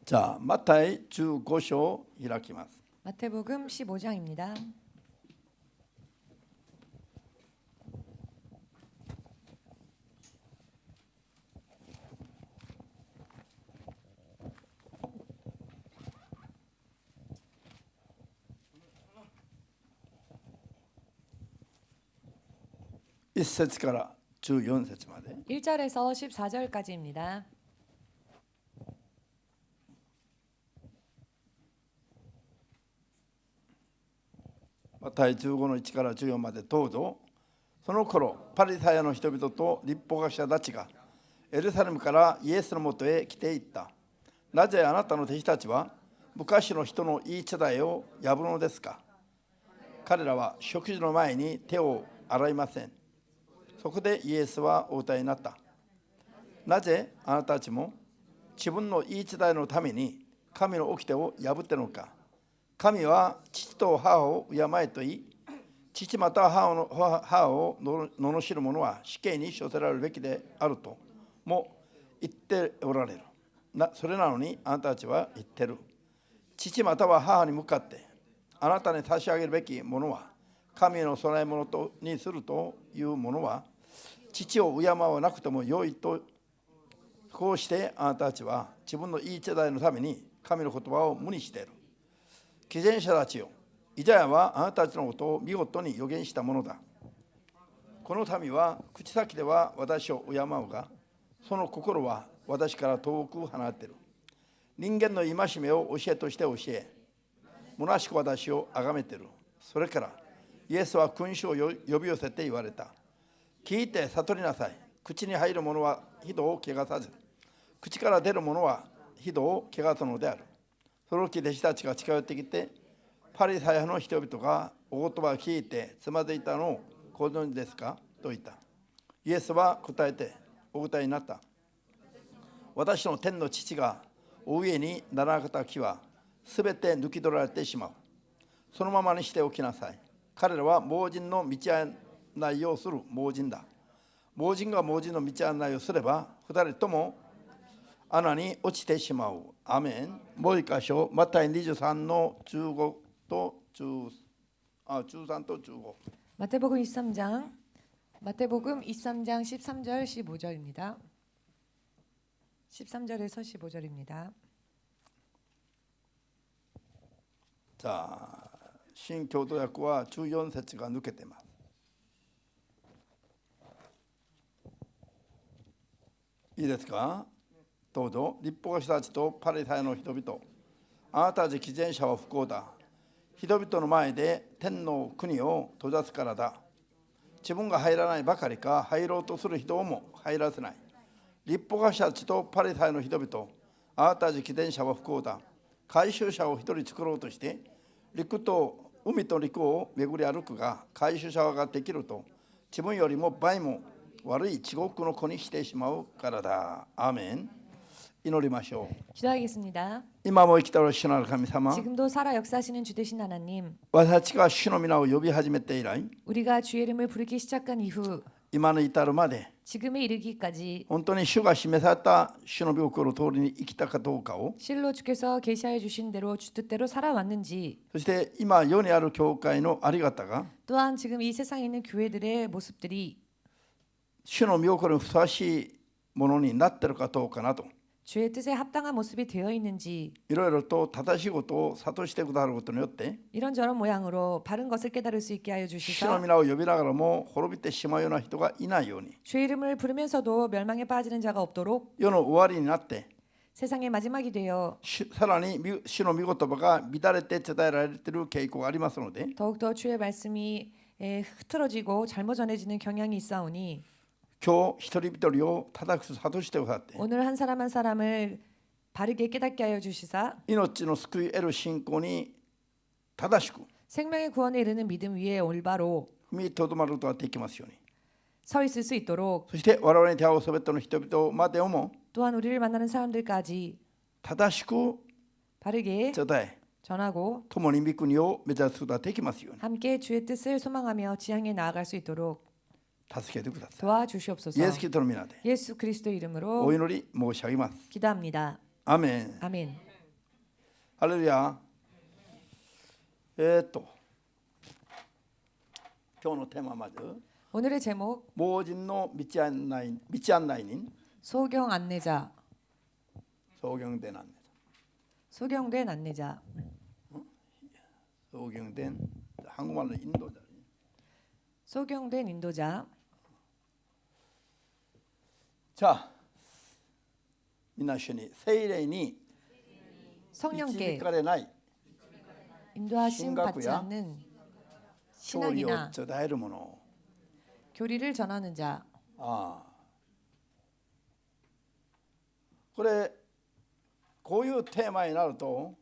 자, 마타이 15章開きます。 마태복음 15장입니다. (1節から14節まで) 1절에서 14절까지입니다.マタイ15の1から14までどうぞ。その頃パリサイの人々と律法学者たちがエルサレムからイエスのもとへ来ていった。なぜあなたの弟子たちは昔の人の言い伝えを破るのですか。彼らは食事の前に手を洗いません。そこでイエスはお答えになった。なぜあなたたちも自分の言い伝えのために神の掟を破っているのか。神は父と母を敬えと言い、父または母を罵る者は死刑に処せられるべきであるとも言っておられる。それなのにあなたたちは言ってる。父または母に向かってあなたに差し上げるべきものは神の供え物にするというものは父を敬わなくてもよいと。こうしてあなたたちは自分の言い伝えのために神の言葉を無にしている。偽善者たちよ、イザヤはあなたたちのことを見事に予言したものだ。この民は口先では私を敬うが、その心は私から遠く離れている。人間の戒めを教えとして教え、虚しく私を崇めている。それからイエスは君主を呼び寄せて言われた。聞いて悟りなさい。口に入るものは火土を汚さず、口から出るものは火土を汚すのである。その時弟子たちが近寄ってきて、パリサイ派の人々がお言葉を聞いてつまずいたのをご存知ですかと言った。イエスは答えてお答えになった。私の天の父がお上にならなかった木はすべて抜き取られてしまう。そのままにしておきなさい。彼らは盲人の道案内をする盲人だ。盲人が盲人の道案内をすれば二人とも穴に落ちてしまう。アメン。もう一箇所、マタイ23の15と13と15。 마태복음 23장 13장 15절입니다. 13절에서 15절입니다. さあ、新共同訳は14節が抜けています。いいですか。どうぞ。律法者たちとパリサイの人々、あなたたち偽善者は不幸だ。人々の前で天の国を閉ざすからだ。自分が入らないばかりか、入ろうとする人をも入らせない。律法者たちとパリサイの人々、あなたたち偽善者は不幸だ。回収者を一人作ろうとして、海と陸を巡り歩くが、回収者ができると、自分よりも倍も悪い地獄の子にしてしまうからだ。アーメン。祈りましょう。 기도하겠습니다. 今も生きておらっしゃる神様、 지금도 살아 역사하시는 주 되신 하나님, 私たちが主の皆を呼び始めて以来、 우리가 주의 이름을 부르기 시작한 이후 今に至るまで 지금에 이르기까지 本当に主が示された主の御心の通りに生きたかどうかを、 실로 주께서 계시하여 주신 대로 주 뜻대로 살아왔는지, そして今世にある教会のあり方が 또한 지금 이 세상에 있는 교회들의 모습들이 主の御心にふさわしいものになっているかどうかなど、 주의 뜻에 합당한 모습이 되어 있는지, いろいろと正しいことを諭してくださることによって、 이런저런 모양으로 바른 것을 깨달을 수 있게 하여 主の 주시사 皆を呼びながらも滅びてしまうような人がいないように、 주의 이름을 부르면서도 멸망에 빠지는 자가 없도록 世の終わりになって 세상의 마지막이 되어 さらに主の御言葉が乱れて伝えられている傾向がありますので、 더욱더 주의 말씀이 흐트러지고 잘못 전해지는 경향이 있사오니 今日一人一人を正しく諭してくださって、 오늘 한 사람 한 사람을 바르게 깨닫게 하여 주시사 命の救い得る信仰に正しく 생명의 구원에 이르는 믿음 위에 올바로 踏みとどまることができますように、 서 있을 수 있도록, そして我々に出会うすべての人々までをも 또한 우리를 만나는 사람들까지 正しく 바르게 伝え、 전하고 共に御国を目指すことができますように 함께 주의 뜻을 소망하며 지향해 나아갈 수 있도록 助けてください。 도와주시옵소서. イエス・キリストの皆で 예수 그리스도 お 이름으로 祈り申し上げます。 기도합니다. アメン。 아멘. 할렐루야.今日のテーマまず 오늘의 제목 모진노 믿지 않나이닌 소경 안내자. 소경된 안내자. 소경된 안내자. 소경된 한국말로 인도자. 소경된 인도자. 자,皆一緒に聖霊に 성령께 導かれない 인도하심 받지 신각구야. 않는 教理を 신학이나 伝えるもの。 교리를 전하는 자. これこういうテーマになると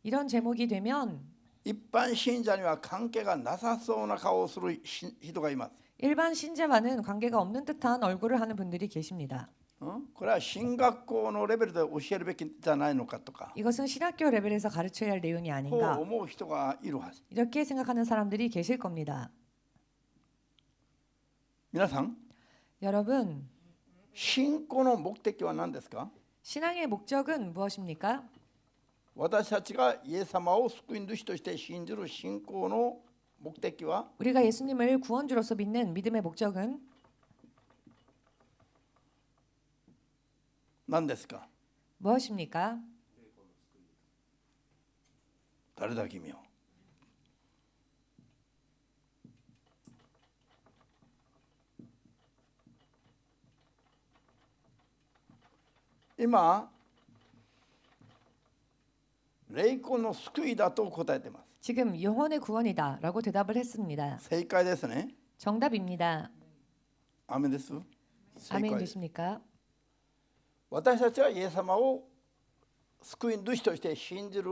이런 제목이 되면 一般信者には関係がなさそうな顔をする人がいます。 일반 신자와는 관계가 없는 듯한 얼굴을 하는 분들이 계십니다. これは進学校のレベルで教えるべきじゃないのかとか 이것은 신학교 레벨에서 가르쳐야 할 내용이 こう 아닌가. 思う人がいるはず。 이렇게 생각하는 사람들이 계실 겁니다. 皆さん 여러분, 信仰の目的は何ですか？ 신앙의 목적은 무엇입니까? 私たちがイエス様を救い主として信じる信仰の目的は 우리가 예수님을 구원주로서 믿는 믿음의 목적은 何ですか？ 무엇입니까? 誰だ君は。今霊魂の救いだと答えています。 지금 영혼의 구원이다라고 대답을 했습니다. 正解ですね。 정답입니다. アメンです。正 아멘 解です。 되십니까? 私たちはイエス様を救い主として信じる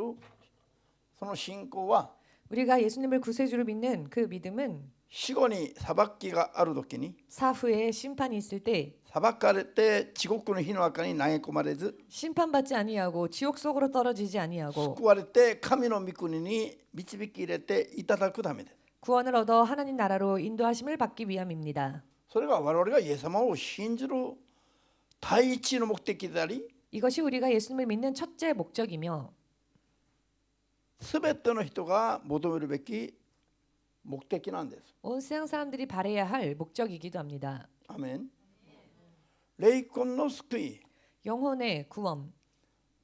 その信仰は 우리가 예수님을 구세주로 믿는 그 믿음은 死後に裁きがある時に 사후에 심판이 있을 때 裁かれて地獄の火の中に投げ込まれず 심판받지 아니하고 지옥 속으로 떨어지지 아니하고 救われて神の御国に導き入れていただくためです。 구원을 얻어 하나님 나라로 인도하심을 받기 위함입니다. それが我々がイエス様を信じる第一の目的であり 이것이 우리가 예수님을 믿는 첫째 목적이며 すべての人が求めるべき目的なんです。 온 세상 사람들이 바라야 할 목적이기도 합니다. アメン。霊魂の救い、 영혼의 구원.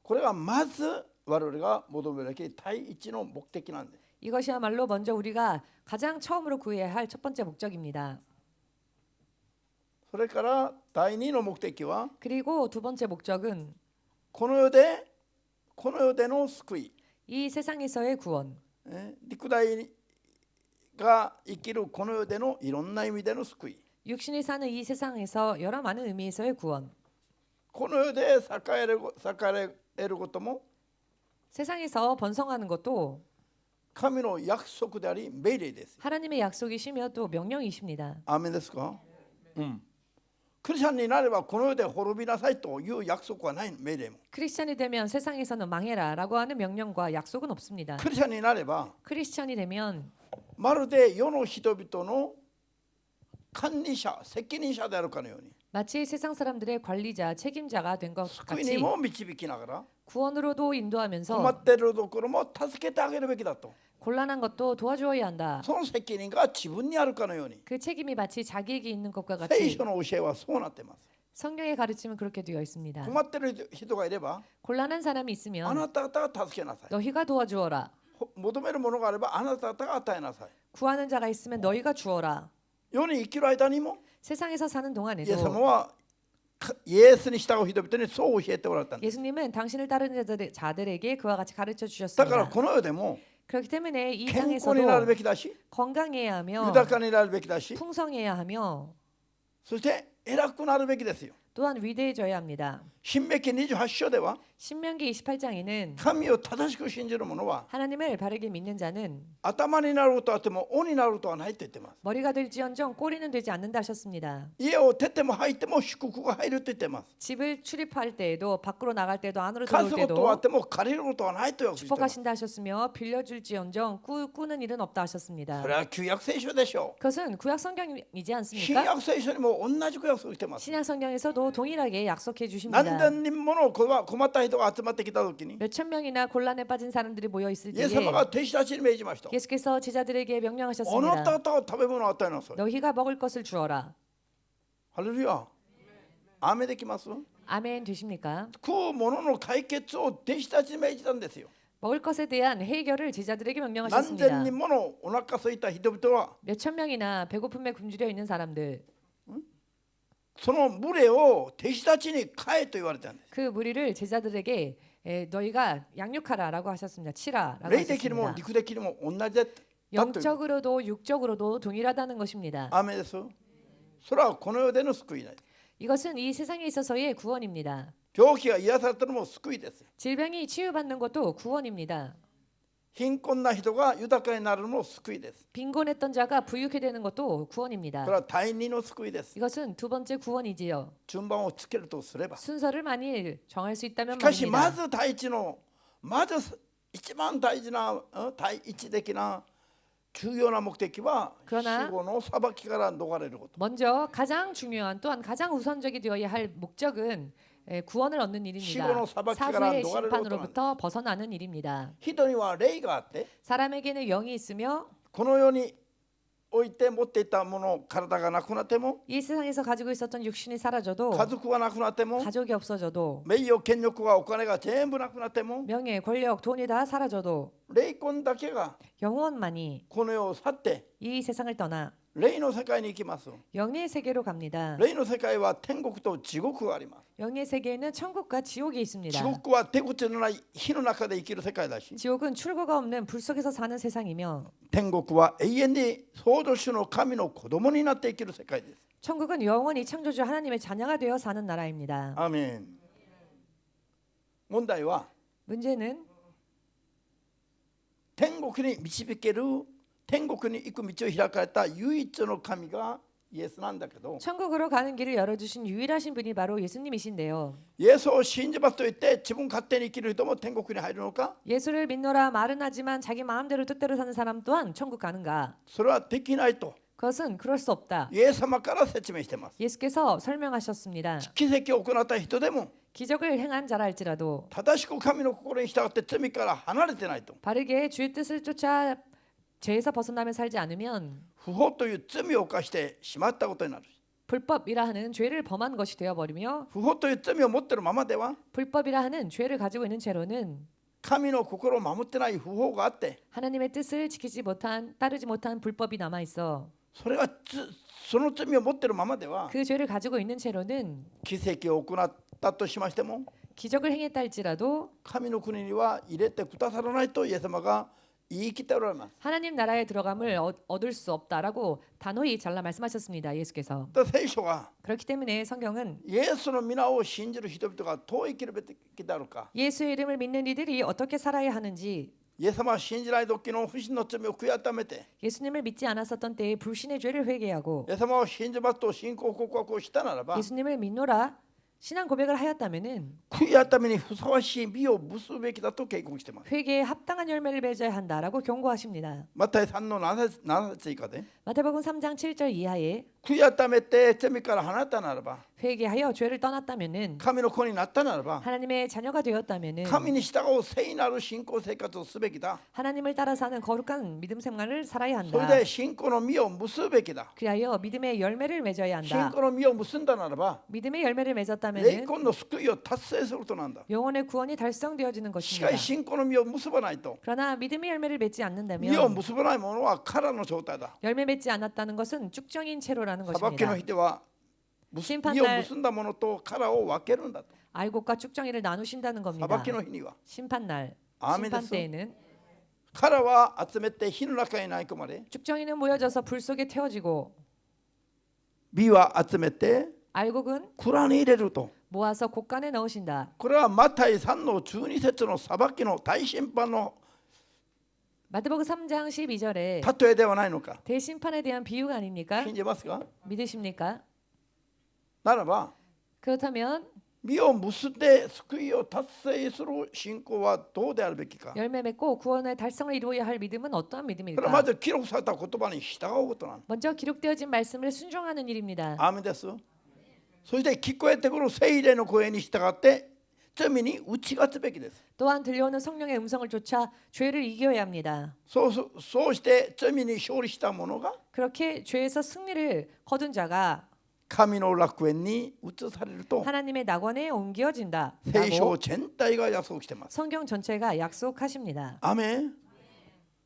これがまず我々が求めるべき第一の目的なんです。 이것이야말로 먼저 우리가 가장 처음으로 구해야 할 첫 번째 목적입니다. それから第二の目的は 그리고 두 번째 목적은 この世での救い、 이 세상에서의 구원. 肉体が生きるこの世でのいろんな意味での救い、 육신이 사는 이 세상에서 여러 많은 의미에서의 구원. この世で栄えることも 세상에서 번성하는 것도 神の約束であり命令です。 하나님의 약속이시며 또 명령이십니다. アーメンですか？クリスチャンになればこの世で滅びなさいという約束はない、命令も。 크리스찬이 되면 세상에서는 망해라라고 하는 명령과 약속은 없습니다. クリスチャンになれば 크리스찬이 되면 まるで世の人々の管理者、責任者であるかのように 마치 세상 사람들의 관리자, 책임자가 된 것 救いに 같이 も導きながら 구원으로도 困 인도하면서 っているところも助けてあげるべきだと、 곤란한 것도 도와주어야 한다. その責任が自分にあるかのように 그 책임이 마치 자기에게 있는 것과 聖 같이 書の教えはそうなっています。 성경의 가르침은 그렇게 되어 있습니다. 困っている人がいれば 곤란한 사람이 あ 있으면 なた方が助けなさい。 너희가 도와주어라. 求めるものがあればあなた方が与えなさい。 구하는 자가 있으면 너희가 주어라. 世に生きる間にも 세상에서 사는 イエス様 동안에도 はイエスに従う人々にそう教えておられたんです。 예수님은 당신을 따르는 자들에게 그와 같이 가르쳐 だから 주셨습니다. この世でも 그렇기 때문에 이 健康になる 땅에서도 べきだし、 건강해야 하며 豊かになるべきだし、 풍성해야 하며 そして偉くなるべきですよ。 또한 위대해져야 합니다. 新明記28章では 신명기 28장에는 神を正しく信じる者は 하나님을 바르게 믿는 자는 頭になることはあっても尾になることはないと言っています。 머리가 될지언정 꼬리는 되지 않는다 하셨습니다. 家を出ても入っても祝福が入ると言っています。 집을 출입할 때에도 밖으로 나갈 때도 안으로 들어올 貸すことはあっ 때도 ても借りることはないと約束しています。 축복하신다 하셨으며 빌려줄지언정 꾸는 일은 없다 하셨습니다. それは旧約聖書でしょ 그것은 구약 성경이지 う。新 않습니까? 約聖書にも同じく約束しています。 신약 성경에서도 동일하게 약속해 なん 주십니다. 何千人もの困った人が集まってきた時に 몇천 명이나 곤란에 빠진 사람들이 모여 있을 イエス 때에 様が弟子たちに命じました。 예수께서 제자들에게 あなた 명령하셨습니다. 方は食べ物を与えなさい。 너희가 먹을 것을 주어라. ハレルヤ。アーメンできます？ 아멘 되십니까? 食うものの解決を弟子たちに命じたんですよ。 먹을 것에 대한 해결을 제자들에게 何千 명령하셨습니다. 人ものお腹空いた人々は 몇천 명이나 배고픔에 굶주려 있는 사람들 その群れを弟子たちに飼えと言われたんです。 그 무리를 제자들에게 너희가 양육하라라고 하셨습니다. 치라라고 霊的にも 하셨습니다. 肉的にも同じだという。 영적으로도 육적으로도 동일하다는 것입니다. アーメンです。それはこの世での救いない。 이것은 이 세상에 있어서의 구원입니다. 病気が癒されたのも救いです。 질병이 치유받는 것도 구원입니다. 貧困な人が豊かになるのも救いです。 빈곤했던 자가 부유케 되는 것도 これ 구원입니다. は第二の救いです。 이것은 두 번째 구원이지요. 順番をつけるとすれば。 순서를 만일 정할 수 있다면 しかしま 말입니다. ず第一のまず一番大事な第一的な重要な目的は死 그러나 後の裁きから逃れること。 먼저 가장 중요한 또한 가장 우선적이 되어야 할 목적은 구원을 얻는 일입니다. 시고노 사바키가라 사후의 노가를 심판으로부터 벗어나는 일입니다. 人には霊があって 사람에게는 영이 있으며 この世に置いて持っていたもの体がなくなっても 이 세상에서 가지고 있었던 육신이 사라져도 家族がなくなっても 가족이 없어져도 名誉権力はお金が全部なくなっても 명예, 권력, 돈이 다 사라져도 霊魂だけが 영혼만이 この世を去って 이 세상을 떠나 霊の世界に行きます。 영의 세계로 갑니다. 霊の世界は天国と地獄があります。 영의 세계에는 천국과 지옥이 있습니다. 地獄は出口のない火の中で生きる世界だし 지옥은 출구가 없는 불 속에서 사는 세상이며 天国は永遠に創造主の神の子供になって生きる世界です。 천국은 영원히 창조주 하나님의 자녀가 되어 사는 나라입니다. アーメン。問題は 문제는 天国に導ける天国に行く道を開かれた唯一の神がイエスなんだけど 천국으로 가는 길을 열어주신 유일하신 분이 바로 예수님이신데요. イエスを信じますと言って自分勝手に生きる人も天国に入るのか 예수를 믿노라 말은 하지만 자기 마음대로 뜻대로 사는 사람 또한 천국 가는가? それはできないと 그것은 그럴 수 없다. イエス様から説明しています。 예수께서 설명하셨습니다. 奇跡を行った人でも 기적을 행한 자라 할지라도 正しく神の心に従って罪から離れてないと 바르게 주의 뜻을 쫓아 죄에서 벗어나며 살지 않으면 不法という罪を犯してしまったことになる。 불법이라 하는 죄를 범한 것이 되어버리며 不法という罪を持っているままでは 불법이라 하는 죄를 가지고 있는 채로는 神の心を守ってない不法があって 하나님의 뜻을 지키지 못한 따르지 못한 불법이 남아 있어 それがその罪を持っているままでは 그 죄를 가지고 있는 채로는 奇跡を行ったとしましても 기적을 행했다 할지라도 神の国には入れてくださらないとイエス様が言い切っておられます。 하나님 나라에 들어감을 얻을 수 없다라고 단호히 잘라 말씀하셨습니다. 예수께서. 聖書が 그렇기 때문에 성경은 イエスの皆を信じる人々がどう生きるべきだろうか 예수의 이름을 믿는 이들이 어떻게 살아야 하는지 イエス様は信じない時の不信の罪を悔い改めて 예수님을 믿지 않았었던 때의 불신의 죄를 회개하고 イエス様を信じますと信仰告白をしたならば 예수님을 믿노라 신앙 고백을 하였다면은 悔い改めにふさわしい実を結ぶべきだと警告しています。 회개에 합당한 열매를 맺어야 한다라고 경고하십니다. マタイ3の7節以下で 마태복음 3장 7절 이하에 悔い改めて罪から離れたならば 회개하여 죄를 떠났다면은 神の子になったならば 하나님의 자녀가 되었다면은 神に従う聖なる信仰生活をすべきだ。 하나님을 따라 사는 거룩한 믿음 생활을 살아야 それ 한다. で信仰の実を結ぶべきだ。 그리하여 믿음의 열매를 맺어야 信 한다. 仰の実を結んだならば 믿음의 열매를 霊 맺었다면은 魂の救いを達成することなんだ。 영혼의 구원이 달성되어지는 し 것입니다. かし信仰の実を結ばないと 그러나 믿음의 열매를 맺지 実を 않는다면 結ばないものは空の状態だ。 열매 맺지 않았다는 것은 쭉정인 채로라는 裁きの 것입니다. 日では実を結んだものと殻を分けるんだと。 알곡과 쭉정이를 나누신다는 裁 겁니다. きの日には 심판날, 아멘 심판 됐어. 때에는 殻は集めて火の中に投げ込まれ 쭉정이는 모여져서 불 속에 태워지고 実は集めて 알곡은 蔵に入れると。 모아서 곳간에 넣으신다. これはマタイ3の12節の裁きの大審判の 마태복음 3장 12절에 例えではないのか。 대심판에 대한 비유가 아닙니까? 信じますか。 믿으십니까? ならば 그렇다면 実を結んで救いを達成する信仰はどうであるべきか。 열매 맺고 구원의 달성을 이루어야 할 믿음은 어떠한 それは 믿음일까? まず記録された言葉に従うことなんだ。 먼저 기록되어진 말씀을 순종하는 일입니다. アーメンです。そして聞こえてくる聖霊の声に従って罪に打ち勝つべきです。 또한 들려오는 성령의 음성을 쫓아 죄를 이겨야 합니다. そうして罪に勝利した者が 그렇게 죄에서 승리를 거둔 자가 神の楽園に移されると 하나님의 낙원에 옮겨진다. 聖書 라고 全体が約束しています。 성경 전체가 약속하십니다. アメン。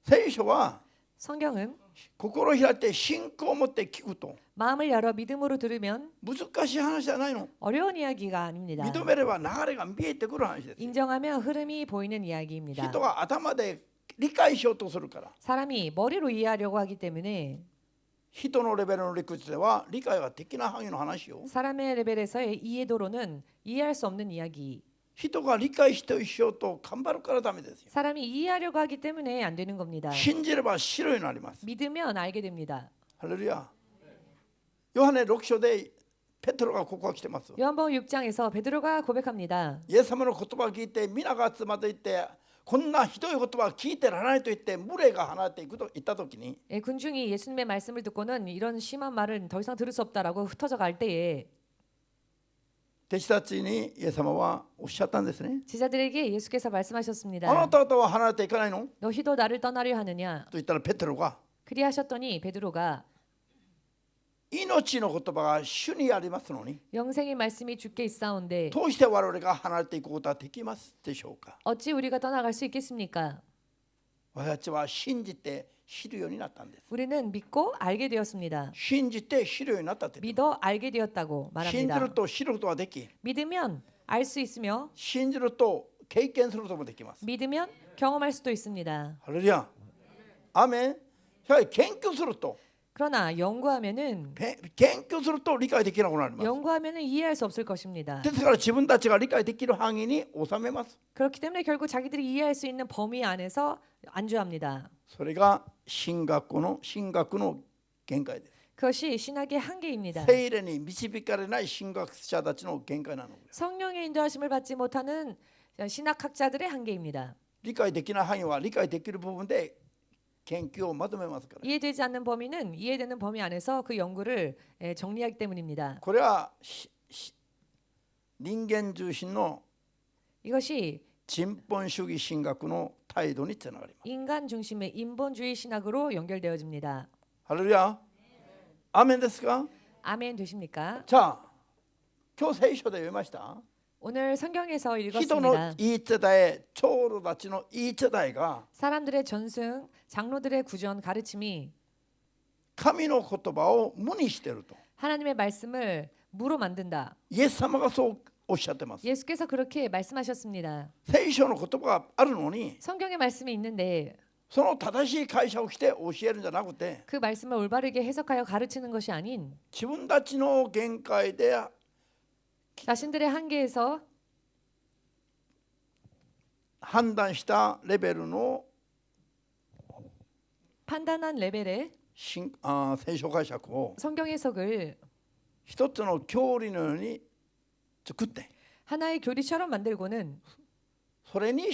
聖書は 성경은 心を開いて信仰を持って聞くと 마음을 열어 믿음으로 들으면 難しい話じゃないの。 어려운 이야기가 아닙니다. 認めれば流れが見えてくる話です。 인정하며 흐름이 보이는 이야기입니다. 人が頭で理解しようとするから、 사람이 머리로 이해하려고 하기 때문에 人のレベルの理屈では理解ができない範囲の話よ。 사람의 레벨에서의 이해도로는 이해할 수 없는 이야기. 人が理解してしようと頑張るからダメですよ。 사람이 이해하려고 하기 때문에 안 되는 겁니다. 信じれば白になります。 믿으면 알게 됩니다. ハレルヤ。ヨハネ6章でペテロがここが来てます。 요한복음 6장에서 베드로가 고백합니다. イエス様の言葉を聞いて皆が集まっていってこんなひどい言葉を聞いてられないと言って群れが離れていくと言った時に 군중이 예수님의 말씀을 듣고는 이런 심한 말은 더 이상 들을 수 없다라고 흩어져 갈 때에 弟子たちにイエス様はおっしゃったんですね。 제자들에게 예수께서 あ 말씀하셨습니다. なた方は離れていかないのと 너희도 나를 떠나려 하느냐? 言ったらペテロが 그리하셨더니 베드로가 命の言葉が主にありますのに 영생의 말씀이 주께 있사온데 どうして我々が離れていくことはできますでしょうか。 어찌 우리가 떠나갈 수 있겠습니까? 私たちは信じて知るようになったんです。 우리는 믿고 알게 되었습니다. 信じて知るようになったって。 믿어 알게 되었다고 信じ 말합니다. ると知ることはでき、 믿으면 알 수 있으며 信じると経験することもできます。 믿으면 경험할 수도 있습니다. ハレルヤ。アメン。しかし研究すると 그러나 연구하면은 研究すると理解できなくなります。 연구하면은 이해할 수 없을 것입니다. ですから自分たちが理解できる範囲に収めます。 그렇기 때문에 결국 자기들이 이해할 수 있는 범위 안에서 안주합니다. それが神学の限界です。 그것이 신학의 한계입니다. 聖霊に導かれない神学者たちの限界なのです。 성령의 인도하심을 받지 못하는 신학학자들의 한계입니다. 理解できない範囲は理解できる部分で研究をまとめますから。 이해되지 않는 범위는 이해되는 범위 안에서 그 연구를 정리하기 때문입니다. これは人間中心の 이것이 人本主義神学の態度につながります。 인간 중심의 인본주의 신학으로 연결되어집니다. ハレルヤ。アーメンですか。 아멘 되십니까? じゃあ今日聖書で読みました。 오늘 성경에서 人の 읽었습니다. 言い伝え、長老たちの言い伝えが 사람들의 전승, 장로들의 구전 가르침이 神の言葉を無にしていると 하나님의 말씀을 무로 만든다. イエス様がそうおっしゃってます。 예수께서 그렇게 말씀하셨습니다. 聖書の言葉があるのに 성경의 말씀이 있는데 その正しい解釈をして教えるんじゃなくて 그 말씀을 올바르게 해석하여 가르치는 것이 아닌 自分たちの限界で 자신들의 한계에서 判断したレベルの 판단한 레벨의 聖書解釈を 성경 해석을 一つの教理のように作って 하나의 교리처럼 만들고는 それに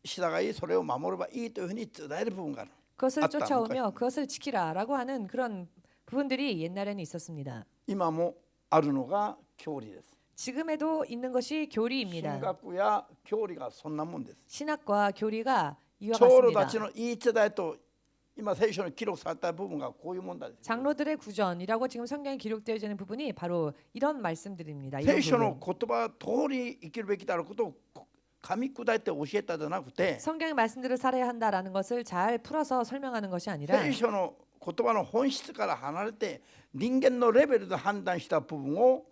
従いそれを守ればいいというふうに伝える部分がある。 그것을 맞다, 쫓아오며 그것을 지키라라고 하는 그런 부분들이 옛날에는 있었습니다. 今もあるのが教理です。 지금에도 있는 것이 교리입니다. 神学や教理がそんなもんです。 신학과 교리가 이와 長老たち 같습니다. の言い伝えと今聖書に記録された部分がこういう問題です。 장로들의 구전이라고 지금 성경에 기록되어지는 부분이 바로 이런 말씀들입니다. 이런 聖書の 부분. 言葉通り生きるべきであることを噛み砕いて教えたじゃなくて 성경의 말씀대로 살아야 한다라는 것을 잘 풀어서 설명하는 것이 아니라 聖書の言葉の本質から離れて人間のレベルで判断した部分を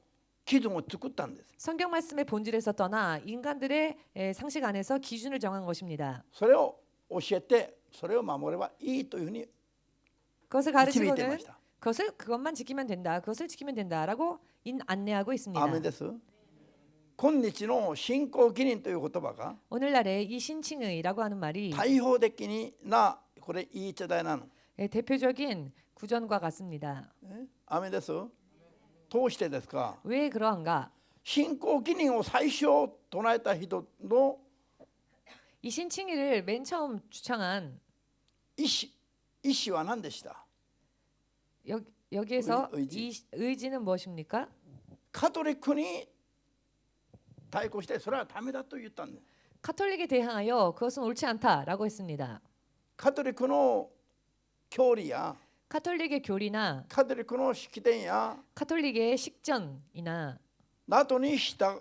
基準を作ったんです。 성경 말씀의 본질에서 떠나 인간들의 상식 안에서 기준을 정한 것입니다. それを教えてそれを守ればいいというふうに 그것을 導いていま 가르치고는 した。 그것만 지키면 된다. 그것을 지키면 된다라고 안내하고 있습니다. アーメンです。今日の信仰義人という言葉が 오늘날의 이 신칭의라고 하는 말이 対表的なこれ言い伝えなの。 대표적인 구전과 같습니다. アーメンです。どうしてですか。 왜 그러한가? 信仰義人を最初唱えた人の 이 신칭의를 맨 처음 주창한 意思は何でした。 여기에서 의지. 이 의지는 무엇입니까? カトリックに対抗してそれはダメだと言ったんです。 카톨릭에 대항하여 그것은 옳지 않다라고 했습니다. カトリックの教理や 카톨릭의 교리나 カトリックの式典や 카톨릭의 식전이나 などにした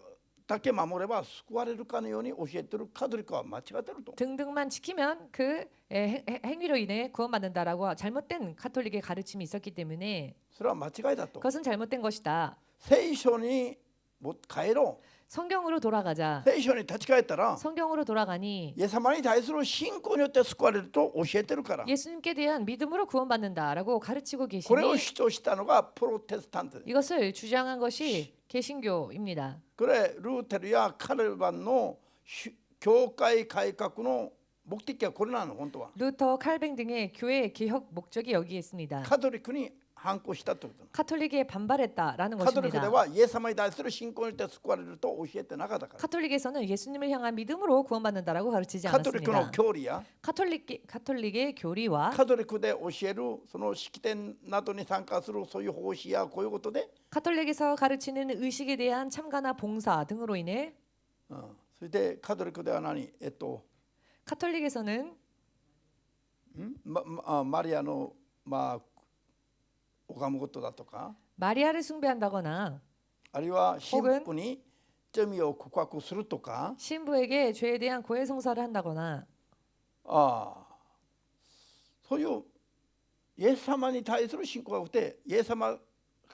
だけ守れば救われるかのように教えているカトリックは間違ってると。 등등만 지키면 그 행위로 인해 구원받는다라고 잘못된 카톨릭의 가르침이 있었기 때문에 それは間違いだと。 그것은 잘못된 것이다. 聖書に帰ろ 성경으로 돌아가자. う。聖書に立ち返ったら 성경으로 돌아가니 イエス様に対する信仰によって救われると教えてるから。 예수님께 대한 믿음으로 구원받는다라고 가르치고 これを 계시니 主張したのがプロテスタントです。 이것을 주장한 것이 개신교입니다. これルーテルやカルバンの教会改革の目的はこれなの。本当は 루터, 칼뱅 등의 교회 개혁 목적이 여기에 있습니다. カトリックに反抗したということ。 카톨릭에 반발했다라는 カトリックで 것입니다. はイエス様に対する信仰によって救われると教えてなかったから。 카톨릭에서는 예수님을 향한 믿음으로 구원받는다라고 가르치지 カトリックの 않았습니다. 教理や 카톨릭의 교리와 カトリックで教えるその式典などに参加するそういう奉仕やこういうことで、 카톨릭에서 가르치는 의식에 대한 참가나 봉사 등으로 인해 それでカトリックでは何카톨릭에서는 マリアの拝むことだとか、 마리아를 숭배한다거나 あるいは神父に罪を告白するとか、 신부에게 죄에 대한 고해성사를 한다거나 そういうイエス様に対する信仰がなくて、イエス様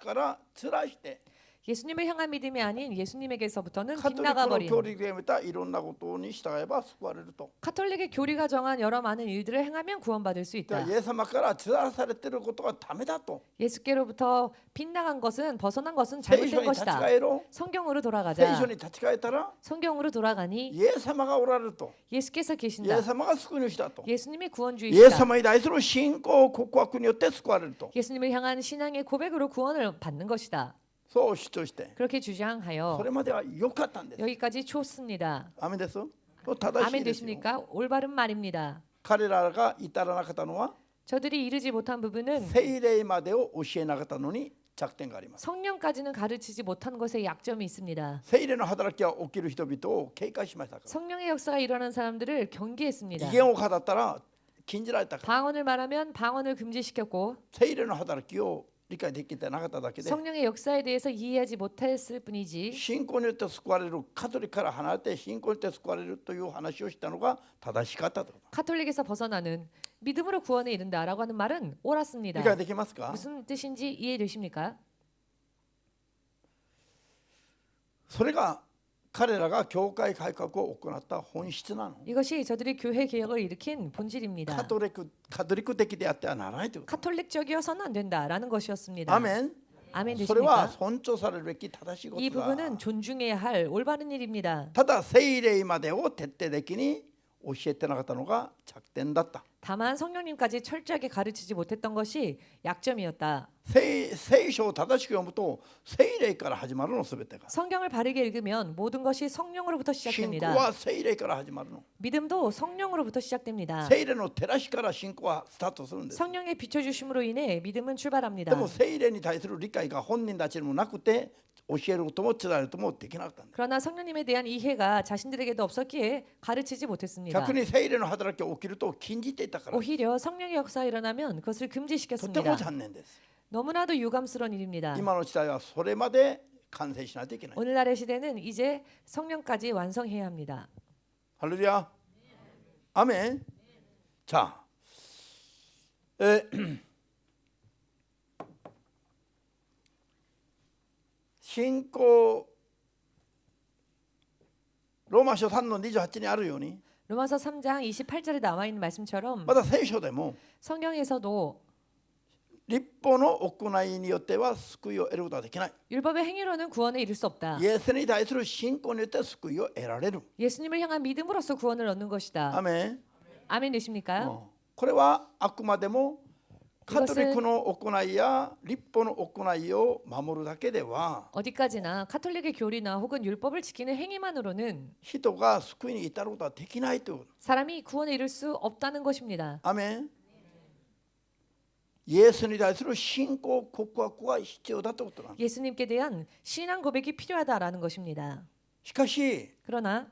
からつらして 예수님을 향한 믿음이 아닌 예수님에게서부터는 カトリックの 빗나가버리는 教理が決めたいろんなことに従えば救われると。 카톨릭의 교리가 정한 여러 많은 일들을 행하면 구원받을 수 だ 있다. からイエス様からつらされていることがダメだと。 예수께로부터 빗나간 것은 벗어난 것은 聖書 잘못된 に立ち 것이다. 返ろう。 성경으로 聖 돌아가자. 書に立ち返ったら 성경으로 돌아가니 イエス様がおられると。 예수께서 イエ 계신다. ス様が救い主だと。 예수님이 イエス 구원주이시다. 様に対する信仰告白によって救われると。 예수님을 향한 신앙의 고백으로 구원을 받는 것이다. そう主張して、 그렇게 そ 주장하여 れまでは良かったんです。 여기까지 좋습니다. アメンです。正し 아멘 いですよ。 되십니까? 올바른 말입니다. 彼らが至らなかったのは 저들이 이르지 못한 부분은 聖霊までを教えなかったのに弱点があります。 성령까지는 가르치지 못한 것에 약점이 있습니다. 聖霊の働きが起きる人々を警戒しましたから。 성령의 역사가 일어난 사람들을 경계했습니다. 威厳を語ったら禁じられたから。 방언을 말하면 방언을 금지시켰고 聖霊の働きを理解できてなかっただけで、 성령의 역사에 대해서 이해하지 못했을 뿐이지 信仰によって救われる、カトリックから離れて信仰によって救われるという話をしたのが正しかったと。 카톨릭에서 벗어나는 믿음으로 구원에 이른다라고 하는 말은 옳았습니다. 理解できますか？ 무슨 뜻인지 이해되십니까? それが彼らが教会改革を行った本質なの。 이것이 저들이 교회 개혁을 일으킨 본질입니다. カトリック的であってはならないということ。 카톨릭적이어서는 안 된다라는 것이었습니다. アメン。 아멘 それは 되십니까? 尊重されるべき正しいこ 이 とだ。 부분은 존중해야 할 올바른 일입니다. ただ聖霊までを徹底的に教えてなかったのが弱点だった。 다만 성령님까지 철저하게 가르치지 못했던 것이 약점이었다. 聖書を正しく読むと聖霊から始まるのすべてが。 성경을 바르게 읽으면 모든 것이 성령으로부터 信仰 시작됩니다. は聖霊から始まるの。 믿음도 성령으로부터 시작됩니다. 聖霊の照らしから信仰はスタートするんです。 성령의 비춰주심으로 인해 믿음은 で 출발합니다. も聖霊に対する理解が本人たちにもなくて教えることも伝えることもできなかったんです。 그러나 성령님에 대한 이해가 자신들에게도 없었기에 가르치지 못했습니다. 逆に聖霊の働きが起きると禁じていたから。 오히려 성령의 역사가 일어나면 그것을 とても 금지시켰습니다. 残念です。 너무나도 유감스러운 일입니다. 今の時代はそれまで完成しないといけない。 오늘날의 시대는 이제 성령까지 완성해야 합니다. 할렐루야. 아멘. 자, 신고 로마서 3の28にあるように 로마서 3장 28절에 나와 있는 말씀처럼 また聖書でも 성경에서도 立法の行いによっては救いを得ることはできない。 율법의 행위로는 구원에 이를 수 없다. イエスに対する信仰によって救いを得られる。 예수님을 향한 믿음으로써 구원을 얻는 것이다. アメン。 아멘 되십니까? これはあくまでもカトリックの行いや立法の行いを守るだけでは 어디까지나 카톨릭의 교리나 혹은 율법을 지키는 행위만으로는 人が救いに至ることはできないという。 사람이 구원에 이를 수 없다는 것입니다. アメン。 예수에対する信仰告白が必要だってことなんです。 예수님께 대한 신앙 고백이 필요하다라는 것입니다. しかし 그러나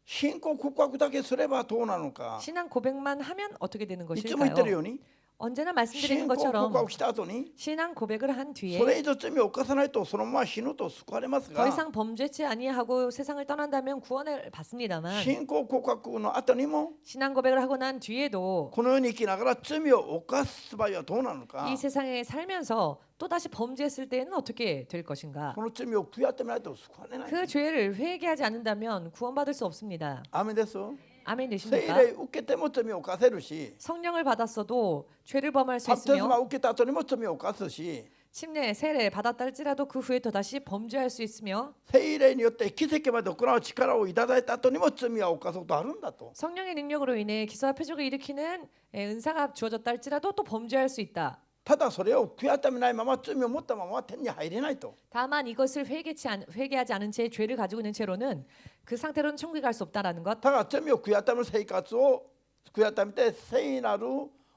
信仰告白だけすればどうなのか。 신앙 고백만 하면 어떻게 되는 いつも言ってる 것일까요? ように 언제나 말씀드리는 信仰告 것처럼 白した後に 신앙 고백을 한 そ 뒤에 れ以上罪を犯さないとそのまま死ぬと救われます 더 が 이상 범죄치 아니하고 세상을 떠난다면 구원을 받습니다만 信仰告白の後にも 신앙 고백을 하고 난 뒤에도 この世に生きながら罪を犯す場合はどうなのか。 이 세상에 살면서 또다시 범죄했을 때는 어떻게 될 것인가? この罪を悔やってみないと救われない。 그 죄를 회개하지 않는다면 구원받을 수 없습니다. アーメンです。 아멘 聖 되십니까? 霊受けても罪を犯せるし、 성령을 받았어도 죄를 범할 수 バプテスマ 있으며 を受けた後にも罪を犯すし、 침례, 세례 받았다 할지라도 그 후에 또다시 범죄할 수 있으며 聖霊によって奇跡まで行う力をいただいた後にも罪は犯すことあるんだと。 성령의 능력으로 인해 기사와 표적을 일으키는 은사가 주어졌다 할지라도 또 범죄할 수 있다. ただそれを悔やためないまま罪を持ったまま天に入れないと。 다만 이것을 회개하지 않은 채 죄를 가지고 있는 채로는 그 상태로는 천국에 갈 수 없다라는 것. だから罪を悔やためる生活を悔やためて聖なる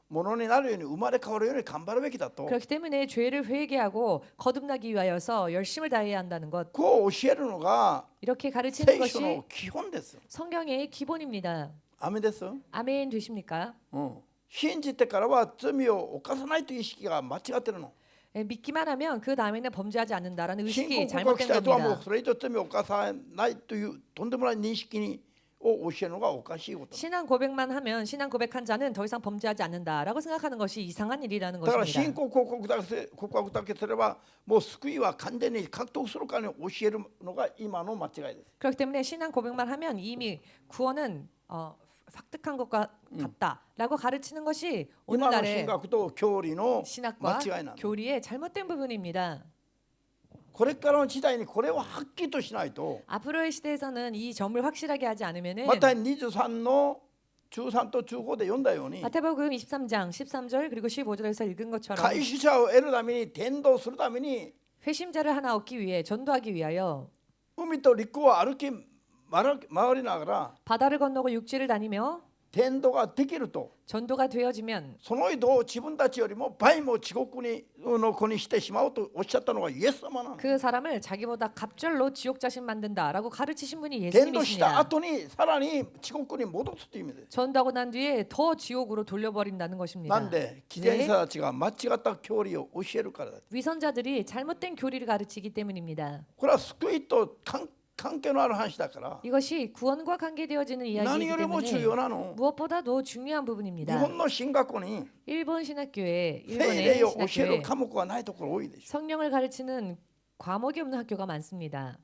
ものになるように生まれ変わるように頑張るべきだと。 그렇기 때문에 죄를 회개하고 거듭나기 위하여서 열심을 다해야 한다는 것. こう教えるのが 이렇게 가르치는 聖書 것이 の基本です。 성경의 기본입니다. アーメンです。 아멘 되십니까? 信じてからは罪を犯さないという意識が間違ってるの。 믿기만 하면 그 다음에는 범죄하지 않는다라는 信 의식이 仰告白し 잘못된 た人はもう 겁니다. それ以上罪を犯さないというとんでもない認識を教えるのがおかしいこと。 신앙 고백만 하면 신앙 고백한 자는 더 이상 범죄하지 않는다라고 생각하는 것이 이상한 일이라는 だから信 것입니다. 仰告白だけすればもう救いは完全に獲得するから教えるのが今の間違いです。 그렇기 때문에 신앙 고백만 하면 이미 구원은 획득한 것 같다라고 가르치는 것이 今の 오늘날의 神学と教理の 신학과 間違いなの。 교리의 잘못된 부분입니다. これからの時代にこれをはっきりとしないと 앞으로의 시대에서는 이 점을 확실하게 하지 않으면은 また23の中3と中5で読んだように 마태복음 23장 13절 그리고 15절에서 읽은 것처럼 回収者を得るために伝道するために 회심자를 하나 얻기 위해 전도하기 위하여 海と陸を歩き回りながら 바다를 건너고 육지를 다니며 伝道ができると 전도가 되어지면 その移動を自分たちよりも倍も地獄の子にしてしまうとおっしゃったのがイエス様なの。 그 사람을 자기보다 갑절로 지옥 자신 만든다라고 가르치신 분이 伝道した 예수님이십니다. 後にさらに地獄に戻すという意味です。 전도하고 난 뒤에 더 지옥으로 돌려버린다는 것입니다. なんで偽善者たちが間違った教理を教えるからだ。 위선자들이 잘못된 교리를 가르치기 때문입니다. これは救いと関係のある話だから 이것이 구원과 관계되어지는 何 이야기이기 よりも 때문에 重要なの。 무엇보다도 중요한 日 부분입니다. 本の神学校に 일본 신학교에 聖 일본의 霊を教える 신학교에 科目がないところ多いでしょ。 성령을 가르치는 과목이 없는 학교가 많습니다.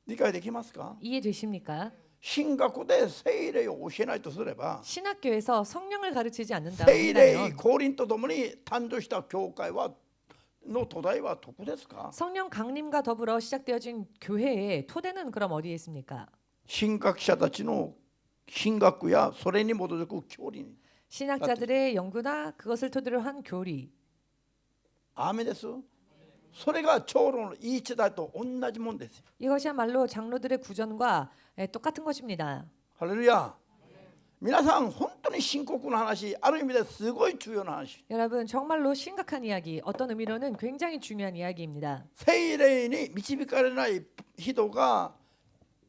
理解できますか。 이해되십니까? 神学校で聖霊を教えないとすれば 신학교에서 성령을 가르치지 않는다고 聖霊 한다면 降臨とともに誕生した教会の土台はどこですか。 성령 강림과 더불어 시작되어진 교회의 토대는 그럼 어디에 있습니까? 神学者たちの神学やそれに基づく教理に。 신학자들의 연구나 그것을 토대로 한 교리. アーメンです。それが長老のいい時代と同じもんですよ。 이것이야말로 장로들의 구전과 똑같은 것입니다. ハレルヤ。皆さん本当に深刻な話、ある意味ですごい重要な話。 여러분 정말로 심각한 이야기, 어떤 의미로는 굉장히 중요한 이야기입니다. 聖霊に導かれない人が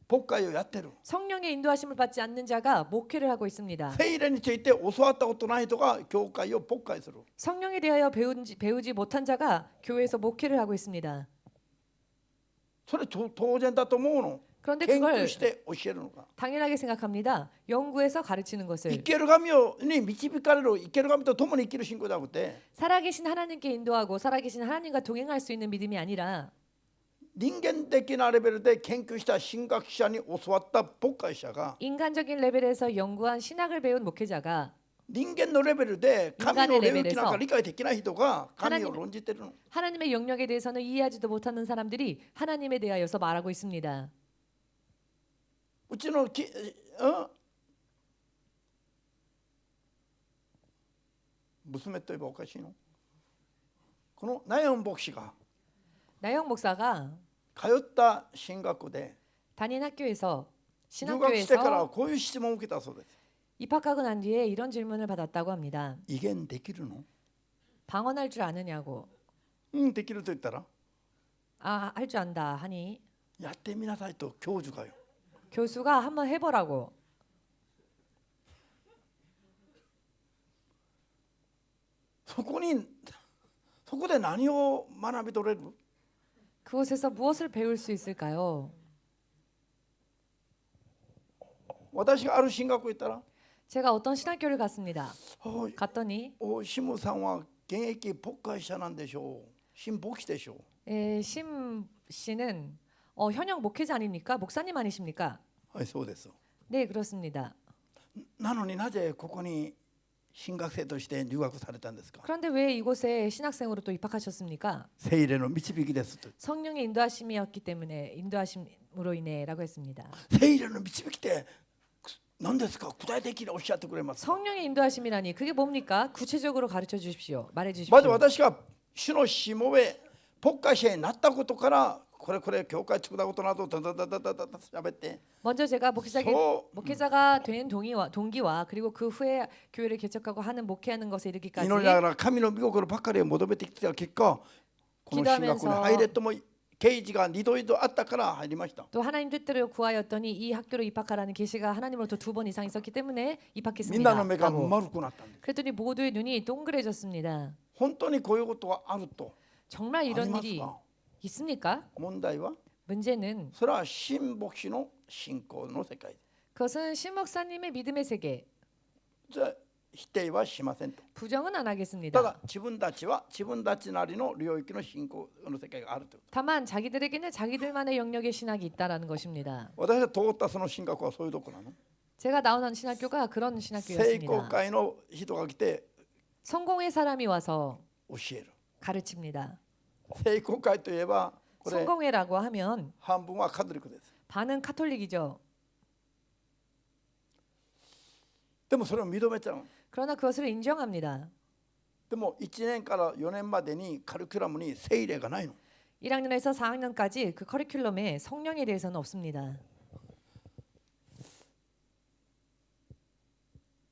牧会をやってる。 성령의 인도하심을 받지 않는 자가 목회를 하고 있습니다. 聖霊について教わったことない人が教会を牧会する。 성령에 대하여 배우지 못한 자가 교회에서 목회를 하고 있습니다. それ当然だと思うの。 그런데 研 그걸 究して教えるのか。 당연하게 생각합니다. 연구해서 가르치는 生 것을 ける神に導かれる、生ける神と共に生きる信仰じゃなくて、 살아계신 하나님께 인도하고 살아계신 하나님과 동행할 수 있는 믿음이 아니라 人間的なレベルで研究した神学者に教わった牧会者が 인간적인 레벨에서 연구한 신학을 배운 목회자가 人間のレベルで神の領域なんか理解できない人が神を論じてるの。 하나님의 영역에 대해서는 이해하지도 못하는 사람들이 하나님에 대하여서 말하고 있습니다. うちの娘といえばおかしいの。このナヨン牧師が 나영 목사가 通った神学校で 다닌 학교에서 入学してから 신학교에서 こういう質問を受けたそうです。 입학하고 난 뒤에 이런 질문을 받았다고 합니다. 威厳できるの。 방언할 줄 아느냐고. できると言ったら 아, 할 줄 안다 하니 やってみなさいと教授がよ。 교수가 한번 해보라고. そこで何を学び取れる？ 그곳에서 무엇을 배울 수 있을까요? 私がある進学校行ったら 제가 어떤 신학교를 갔습니다. おい 갔더니 シムさんは現役牧会者なんでしょう。新牧師でしょう。 심 씨는 현역 목회자 아닙니까? 목사님 아니십니까? はい、そうです。 네, 그렇습니다. なのになぜここに進学生として留学されたんですか？ 그런데 왜 이곳에 신학생으로 또 입학하셨습니까? 聖霊の導きですと。 성령의 인도하심이었기 때문에 인도하심으로 인해라고 했습니다. 聖霊の導きって何ですか？具体的におっしゃってくれますか？ 성령의 인도하심이라니 그게 뭡니까? 구체적으로 가르쳐 주십시오. 말해 まず 주십시오. 私が主のしもべ牧会者になったことからこれ教会作ったことなどダダダダダダダ喋って 먼저 제가 저- 목회자가 된 동기와 그리고 그 후에 교회를 개척하고 하는 목회하는 것에 이르기까지 祈りながら神の御心ばかりを求めてきた結果この進学校に入れとも啓示が2度あったから入りました。 또 하나님 뜻대로 구하였더니 이 학교로 입학하라는 계시가 하나님으로부터 2번 이상 있었기 때문에 みん 입학했습니다. なの目が 라고. 丸くなったんです。 그랬더니 모두의 눈이 동그래졌습니다. 本当にこういうことがあると 정말 이런 아니마스가. 일이 있습니까? 問題は 문제는 それは新牧師の信仰の世界です。 그것은 신 목사님의 믿음의 세계. じゃあ否定はしませんと。 부정은 안 た 하겠습니다. だ自分たちは自分たちなりの領域の信仰の世界があるというこ 다만 자기들에게는 자기들만의 영역의 신학이 있다라는 것입니다. と。私が通ったその進学はそういうとこなの。 제가 나온 신학교가 그런 聖公 신학교였습니다. 会の人が来て 성공의 사람이 와서 教える。 가르칩니다. 聖公会といえばこれ 성공회라고 하면 半分はカトリックです。 반은 카톨릭이죠. でもそれを認めちゃう。 그러나 그것을 인정합니다. でも1年から4年までにカリキュラムに聖霊がないの。 1학년에서 4학년까지 그 커리큘럼에 성령에 대해서는 없습니다.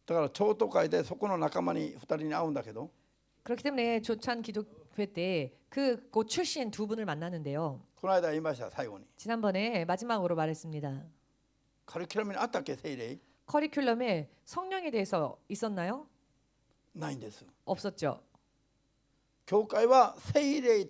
だから超都会でそこの仲間に2人に会うんだけど 그렇기 때문에 조찬 기독회 때 그곳 출신 2분을 만나는데요. この間言いました最後に 지난번에 마지막으로 말했습니다. カリキュラムにあったっけ聖霊 커리큘럼에 성령에 대해서 있었나요? ないんです。 없었죠. 教会は聖霊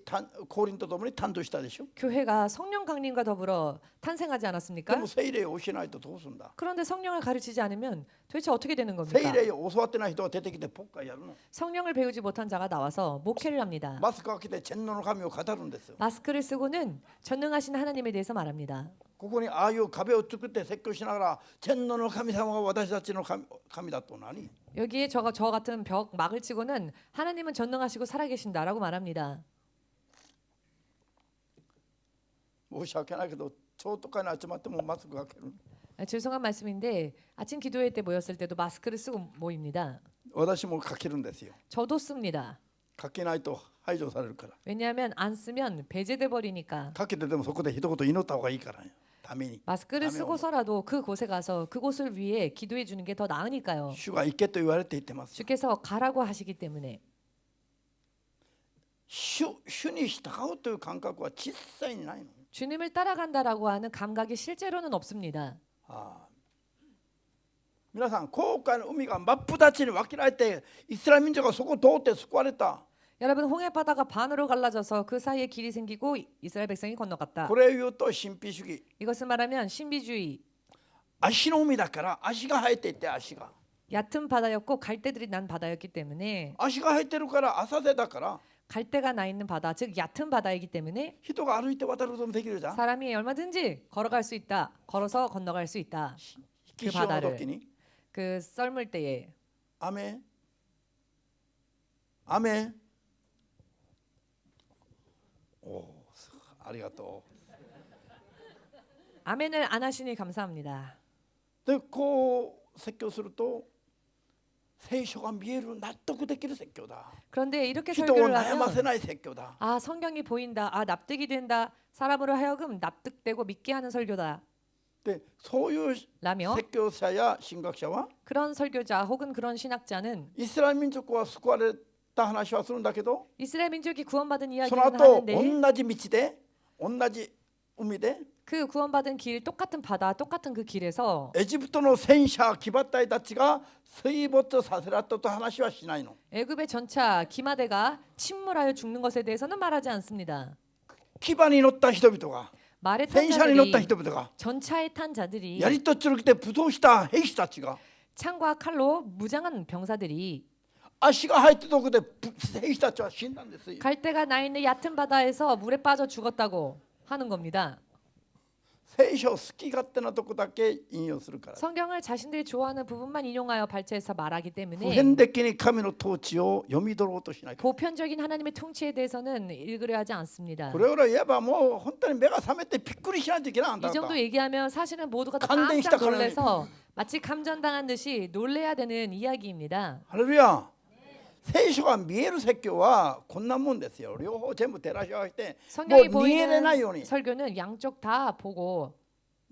降臨とともに誕生したでしょ。 교회가 성령 강림과 더불어 탄생하지 で 않았습니까? も聖霊を教えないとどうするんだ。 그런데 성령을 가르치지 않으면 도대체 어떻게 되는 겁니까? 聖霊を教わってない人が出てきて牧会やるの。 성령을 배우지 못한 자가 나와서 목회를 합니다. マスクを着て全能の神を語るんですよ。 마스크를 쓰고는 전능하신 하나님에 대해서 말합니다. ここにああいう壁を作って説教しながら全能の神様が私たちの神だと何？ 여기에 저 같은 벽 막을 치고는 하나님은 전능하시고 살아계신다라고 말합니다. 申し訳ないけど超都会に集まってもマスクかける。 죄송한 말씀인데 아침 기도회 때 모였을 때도 마스크를 쓰고 모입니다. 私もかけるんですよ。 저도 씁니다. かけないと排除されるから。 왜냐하면 안 쓰면 배제돼 버리니까. かけてでもそこで一言祈った方がいいからよ。ために。 마스크를 쓰고서라도 그곳에 가서 그곳을 위해 기도해 주는 게 더 나으니까요. 主が行けと言われて言ってます。 주께서 가라고 하시기 때문에 主に従うという感覚は実際にないの。 주님을 따라간다라고 하는 감각이 실제로는 없습니다. 皆さん紅海の海が真っ二つに分けられてイスラエル民族がそこを通って救われた。 여러분 홍해 바다가 반으로 갈라져서 그 사이에 길이 생기고 이스라엘 백성이 건너갔다. これを言うと神秘主義。 이것을 말하면 신비주의. 足の海だから足が生えていて足が。 얕은 바다였고 갈대들이 난 바다였기 때문에 足が生えてるから浅瀬だから 갈대가 나 있는 바다, 즉 얕은 바다이기 때문에 人が歩いて渡ることもできるじゃん。 사람이 얼마든지 걸어갈 수 있다. 걸어서 건너갈 수 있다. 引き潮の時に 그 썰물 때에 雨おありがと 아멘을 안 하시니 감사합니다. う。でこう説教すると聖書が見える納得できる説教だ。 그런데 이렇게 人を 설교를 悩ませ 하면 ない説教だ。 아 성경이 보인다. 아 납득이 된다. 사람으로 하여금 납득되고 믿게 하는 설교다. でそういう説 라며 教者や神学者は 그런 설교자 혹은 그런 신학자는 イスラエル民族は救われた話はするんだけど、 이스라엘 민족이 구원받은 その 이야기는 後 하는데 同じ道で同じ海で 그 구원받은 길 똑같은 바다 똑같은 그 길에서 エジプトの戦車騎馬隊たちが水没させられたと話はしないの。 애굽의 전차 기마대가 침몰하여 죽는 것에 대해서는 말하지 않습니다. 騎馬に乗った人々が 말에 탄 戦車に乗った 자들이 人々が 전차에 탄 자들이 槍と剣で武装した兵士たちが 창과 칼로 무장한 병사들이 足が入ってるとこで兵士たちは死んだんですよ。 갈대가 나 있는 얕은 바다에서 물에 빠져 죽었다고 하는 겁니다. 聖書を好き勝手なとこだけ引用するから。 성경을 자신들이 좋아하는 부분만 인용하여 발췌해서 말하기 普 때문에 遍的に神の統治を読み取ろうとしない。 보편적인 하나님의 통치에 대해서는 읽으려 하지 않습니다. これを言えばもう本当に目が覚めてびっくりしないといけないんだ 이 から。 정도 얘기하면 사실은 모두가 다 감동이 깜짝 시작하는 놀라서 마치 감전당한 듯이 놀래야 되는 이야기입니다. ハレルヤ。聖書が見える説教はこんなもんですよ。両方全部照らし合わせて、もう 성경이 逃げれないように 보이는 설교는 양쪽 다 보고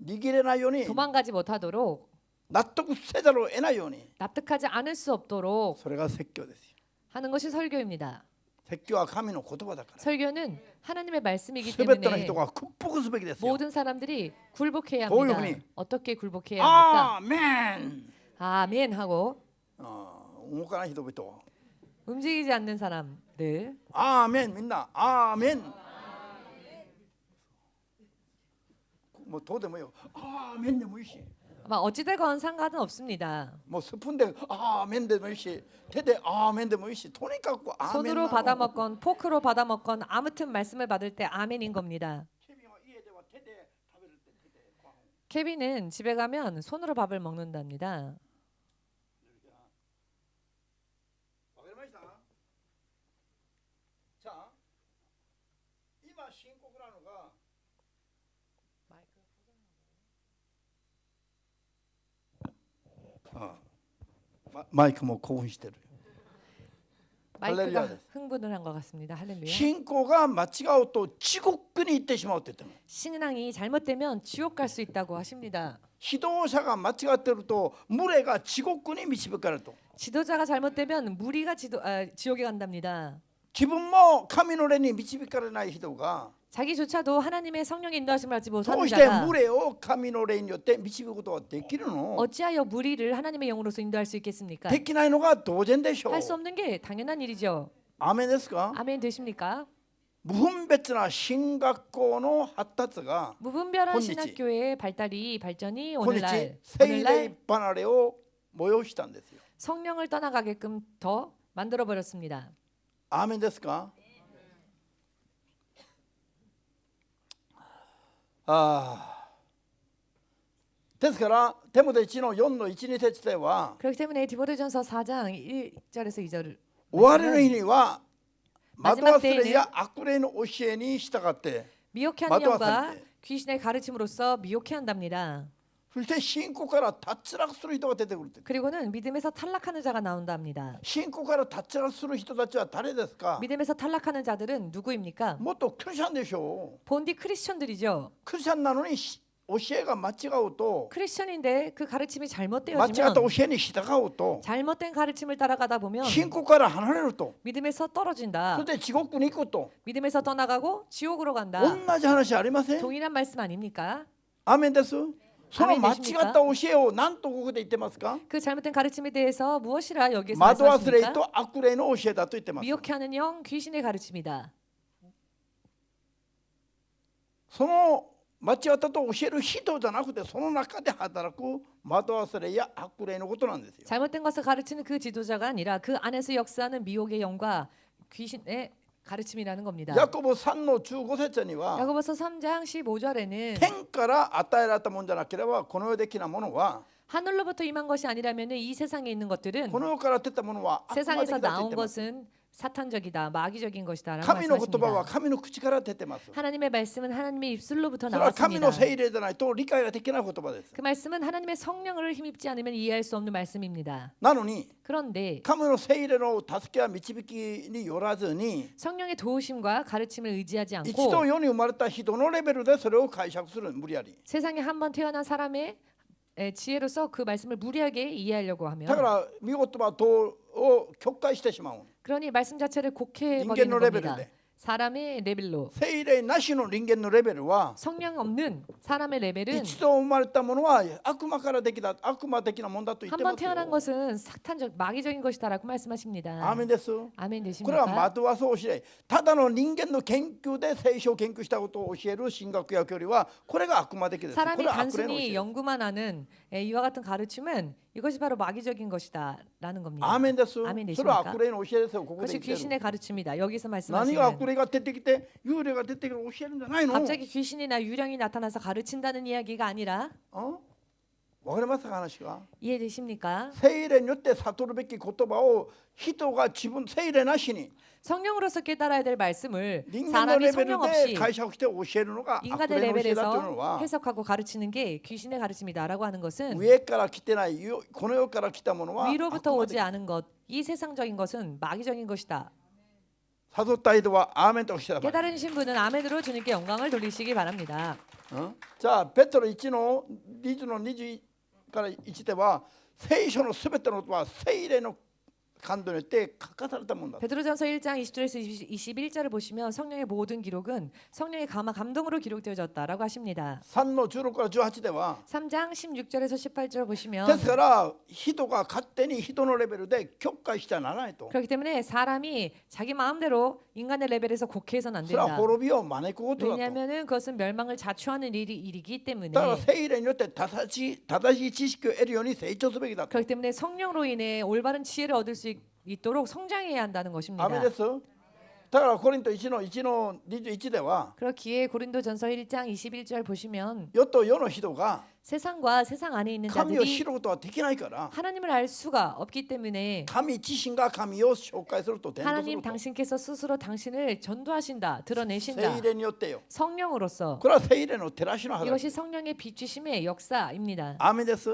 逃げれないように 도망가지 못하도록 納得せざるを得ないように、 납득하지 않을 수 없도록 それが説教ですよ。 하는 것이 설교입니다. 説教は神の言葉だから。 설교는 하나님의 말씀이기 すべての 때문에 人が屈服すべきですよ。 모든 사람들이 굴복해야 뭐 합니다. 이분이? 어떻게 굴복해야 합니까? アーメン。 아멘 하고 動かない人々。 움직이지 않는 사람들 アーメンみんな。アーメン。もうどうでもいいよ。アーメンでもいいし。 어찌되건 상관은 없습니다. もうスプーンでアーメンでもいいし、手でアーメンでもいいし、とにかくアーメンな 손으로 の。 받아 먹건 포크로 받아 먹건 아무튼 말씀을 받을 때 아멘인 겁니다. 君は家では手で食べるって手でご飯を。 케빈은 집에 가면 손으로 밥을 먹는답니다. わかりました？じゃあ、今深刻なのが、マイクも興奮してる。 마이크가 할렐루야. 흥분을 한 것 같습니다. 할렐루야. 信仰が間違うと地獄に行ってしまうって言ってる。 신앙이 잘못되면 지옥 갈 수 있다고 하십니다. 指導者が間違ってると群れが地獄に導かれると。 지도자가 잘못되면 무리가 지옥에 간답니다. 自分も神の霊に導かれない人が 자기조차도 하나님의 성령의 인도하심을 받지 ど 못하는 うして 자가 群れを神の霊によって導くことができるの？ 어찌하여 무리를 하나님의 영으로서 인도할 수 있겠습니까? できないのが当然でしょう。 할 수 없는 게 당연한 일이죠. アーメンですか？ 아멘 되십니까? 無分別な進学校の発達が 무분별한今日 신학교의 발전이 今日 오늘날 聖霊離れを催したんですよ。 성령을 떠나가게끔 더 만들어 버렸습니다. アーメンですか？ですからテモテ1の4の1、2節では 그렇기 때문에 디모데전서 4장 1절에서 2절을 終わりの日には惑 마지막 わせ霊 때에는 や悪霊の教えに従って 미혹하는 마도와 영과 사는데. 귀신의 가르침으로써 미혹해 한답니다. そして信仰から脱落する人が出てくるって。 그리고는 믿음에서 탈락하는 자가 나온답니다. 信仰から脱落する人たちは誰ですか？ 믿음에서 탈락하는 자들은 누구입니까? もっとクリスチャンでしょう。 본디 크리스천들이죠. クリスチャンなのに教えが間違うと 크리스천인데 그 가르침이 間違った 잘못되어지면 教えに従うと 잘못된 가르침을 따라가다 보면 信仰から離れると 믿음에서 そ 떨어진다. れで地獄に行くと 믿음에서 떠나가고 지옥으로 간다. 同じ話ありません？ 동일한 말씀 아닙니까? アーメンです。その間違っ 아멘되십니까? た教えを何とここで言ってますか？ 그 잘못된 가르침에 대해서 무엇이라 여기서 惑わせ霊 말씀하십니까? と悪霊の教えだと言ってます。 미혹해 하는 영 귀신의 가르침이다. その間違ったと教える人じゃなくてその中で働く惑わせ霊や悪霊のことなんですよ。 잘못된 것을 가르치는 그 지도자가 아니라 그 안에서 역사하는 미혹의 영과 귀신의 가르침이라는 겁니다. ヤコブ3の15節には 야고보서 3장 15절에는 天から与えられたものじゃなければこの世的なものは 하늘로부터 임한 것이 아니라면 이 세상에 있는 것들은 この世から出たものは悪魔的 세상에서 だと言っ 나온 てます。 것은 사탄적이다, 마귀적인 것이다라고 神の言葉は 말씀하십니다. 神の口から出てます。 하나님의 말씀은 하나님의 입술로부터 それは神 나왔습니다. の聖霊じゃないと理解ができない言葉です。 그 말씀은 하나님의 성령을 힘입지 않으면 이해할 수 없는 말씀입니다. なのに 그런데 神の聖霊の助けや導きによらずに 성령의 도우심과 가르침을 의지하지 一度 않고 世に生まれた人のレベルでそれを解釈する無理やり。 세상에 한 번 태어난 사람의 지혜로서 그 말씀을 무리하게 이해하려고 だか 하면 ら御言葉を曲解してしまう。 그러니 말씀 자체를 곡해 人間 버리는 のレベル 겁니다. で 사람의 레벨로 聖霊なしの人間のレベルは 성령 없는 사람의 레벨은 一度生まれたものは悪魔からできた悪魔的なものだと言ってま 한번 すよ。 태어난 것은 사탄적 마귀적인 것이다라고 말씀하십니다. アーメンです。 아멘 これは 되십니까? 惑わそうしない。ただの人間の研究で聖書を研究したことを教える神学や教理はこれが悪魔的です。こ 사람이 れは悪霊の教 단순히 え。 연구만 하는 이와 같은 가르침은 이것이 바로 마귀적인 것이다라는 겁니다. アーメンです。 아멘 それは 되십니까? 悪霊の教えですよ。ここで 그것이 言ってる。 귀신의 가르침이다. 여기서 何が 말씀하시는 悪霊が出てきて幽霊が出てくる教えるんじゃないの？ 갑자기 귀신이나 유령이 나타나서 가르친다는 이야기가 아니라 わかりますか話が？ 이해되십니까? 聖霊によって悟るべき言葉を人が自分聖霊なしに 성령으로서 깨달아야 될 말씀을 人間の 사람이 レベル 성령 で 없이 解釈して教えるのが悪 인간의 霊の教えだという 레벨에서 のは 해석하고 가르치는 게 귀신의 가르침이다라고 하는 것은 上から来てないこの世から来たものは 위로부터 悪魔 오지 的 않은 것, 이 세상적인 것은 마귀적인 것이다. 悟った人はアーメンとしてたまえ。 깨달으신 분은 아멘으로 주님께 영광을 돌리시기 바랍니다. じゃあペトロ1の20の20から1では聖書のすべてのことは聖霊の感動によって書かされたものだ。 베드로전서 1장 20절에서 21절을 보시면 성령의 모든 기록은 성령의 감동으로 기록되어졌다라고 하십니다. 3の16から18では 3장 16절에서 18절 보시면 ですから人が勝手に人のレベルで曲解しちゃならないと。 그렇기 때문에 사람이 자기 마음대로 인간의 레벨에서 곡해서는 안 それは 된다. 滅びを招くことだと。 왜냐하면은 그것은 멸망을 자초하는 일이기 때문에 だから聖霊によって正しい知識を得るように成長すべきだと。 그렇기 때문에 성령으로 인해 올바른 지혜를 얻을 수 있도록 성장해야 한다는 ア 것입니다. メです。だからコリント1の21では 그렇기에 고린도전서 1장 21절 보시면 世と世の人が 세상과 세상 안에 있는 神を知 자들이 ることはできないから 하나님을 알 수가 없기 때문에 神自身が神を紹介すると伝道す 하나님 ると 당신께서 스스로 당신을 전도하신다, 드러내신다. 聖霊によってよ。 성령으로서 これは聖霊の照らしの働き。 이것이 성령의 비추심의 역사입니다. アーメンです。